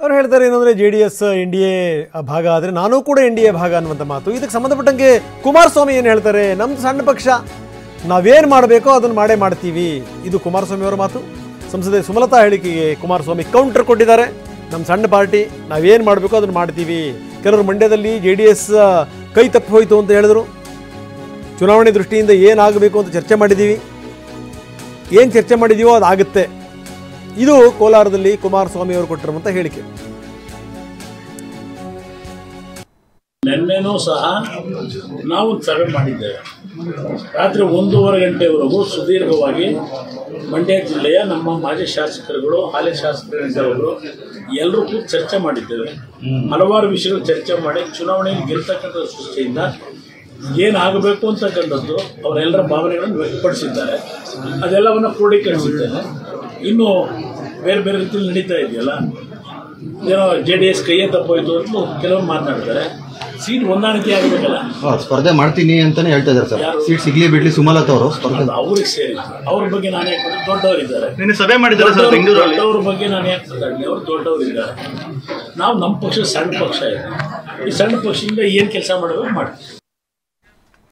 ಅವರು ಹೇಳ್ತಾರೆ ಏನಂದರೆ JDS NDA ಭಾಗ ಆದರೆ ನಾನು ಕೂಡ NDA ಭಾಗ ಅನ್ನುವಂಥ ಮಾತು. ಇದಕ್ಕೆ ಸಂಬಂಧಪಟ್ಟಂಗೆ ಕುಮಾರಸ್ವಾಮಿ ಏನು ಹೇಳ್ತಾರೆ, ನಮ್ಮದು ಸಣ್ಣ ಪಕ್ಷ, ನಾವೇನು ಮಾಡಬೇಕೋ ಅದನ್ನು ಮಾಡೇ ಮಾಡ್ತೀವಿ. ಇದು ಕುಮಾರಸ್ವಾಮಿ ಅವರ ಮಾತು. ಸಂಸದೆ ಸುಮಲತಾ ಹೇಳಿಕೆಗೆ ಕುಮಾರಸ್ವಾಮಿ ಕೌಂಟರ್ ಕೊಟ್ಟಿದ್ದಾರೆ. ನಮ್ಮ ಸಣ್ಣ ಪಾರ್ಟಿ, ನಾವೇನು ಮಾಡಬೇಕೋ ಅದನ್ನು ಮಾಡ್ತೀವಿ. ಕೆಲವರು ಮಂಡ್ಯದಲ್ಲಿ JDS ಕೈ ತಪ್ಪಿ ಹೋಯಿತು ಅಂತ ಹೇಳಿದ್ರು. ಚುನಾವಣೆ ದೃಷ್ಟಿಯಿಂದ ಏನಾಗಬೇಕು ಅಂತ ಚರ್ಚೆ ಮಾಡಿದ್ದೀವಿ, ಏನು ಚರ್ಚೆ ಮಾಡಿದ್ದೀವೋ ಅದಾಗುತ್ತೆ. ಇದು ಕೋಲಾರದಲ್ಲಿ ಕುಮಾರಸ್ವಾಮಿ ಅವರು ಕೊಟ್ಟಿರುವಂಥ ಹೇಳಿಕೆ. ನಿನ್ನೆನೂ ಸಹ ನಾವು ಸಭೆ ಮಾಡಿದ್ದೇವೆ. ರಾತ್ರಿ 1:30 ಗಂಟೆವರೆಗೂ ಸುದೀರ್ಘವಾಗಿ ಮಂಡ್ಯ ಜಿಲ್ಲೆಯ ನಮ್ಮ ಮಾಜಿ ಶಾಸಕರುಗಳು, ಹಾಲಿ ಶಾಸಕರುಗಳು ಎಲ್ಲರೂ ಕೂಡ ಚರ್ಚೆ ಮಾಡಿದ್ದೇವೆ. ಹಲವಾರು ವಿಷಯಗಳು ಚರ್ಚೆ ಮಾಡಿ ಚುನಾವಣೆಯಲ್ಲಿ ಗೆಲ್ತಕ್ಕಂಥ ದೃಷ್ಟಿಯಿಂದ ಏನಾಗಬೇಕು ಅಂತಕ್ಕಂಥದ್ದು ಅವರೆಲ್ಲರ ಭಾವನೆಗಳನ್ನು ವ್ಯಕ್ತಪಡಿಸಿದ್ದಾರೆ. ಅದೆಲ್ಲವನ್ನು ಕ್ರೋಢೀಕರಿಸಿದ್ದೇನೆ. ಇನ್ನು ಬೇರೆ ಬೇರೆ ರೀತಿಯಲ್ಲಿ ನಡೀತಾ ಇದೆಯಲ್ಲ, ಏನೋ JDS ಕೈಯೇ ತಪ್ಪೋಯ್ತು ಅಂತ ಕೆಲವರು ಮಾತನಾಡ್ತಾರೆ. ಸೀಟ್ ಹೊಂದಾಣಿಕೆ ಆಗಬೇಕಲ್ಲ, ಸ್ಪರ್ಧೆ ಮಾಡ್ತೀನಿ ಅಂತಾನೆ ಹೇಳ್ತಾ ಇದ್ದಾರೆ ಸರ್. ಸೀಟ್ ಸಿಗ್ಲಿ ಬಿಡ್ಲಿ ಸುಮಲತಾ ಅವರು ಸ್ಪರ್ಧೆ ಅವ್ರಿಗೆ ಸೇರಿದ್ರು. ಅವ್ರ ಬಗ್ಗೆ ನಾನು ಯಾಕೆ ದೊಡ್ಡವರಿದ್ದಾರೆ, ಸಭೆ ಮಾಡಿದ್ದಾರೆ ಸರ್ ಬೆಂಗಳೂರಲ್ಲಿ. ದೊಡ್ಡವ್ರ ಬಗ್ಗೆ ನಾನು ಯಾಕೆ ಮಾತಾಡಲಿ, ಅವ್ರು ದೊಡ್ಡವರಿದ್ದಾರೆ. ನಾವು ನಮ್ಮ ಪಕ್ಷ ಸಣ್ಣ ಪಕ್ಷ ಇದೆ. ಈ ಸಣ್ಣ ಪಕ್ಷದಿಂದ ಏನು ಕೆಲಸ ಮಾಡಬೇಕು ಮಾಡ್ತೀವಿ.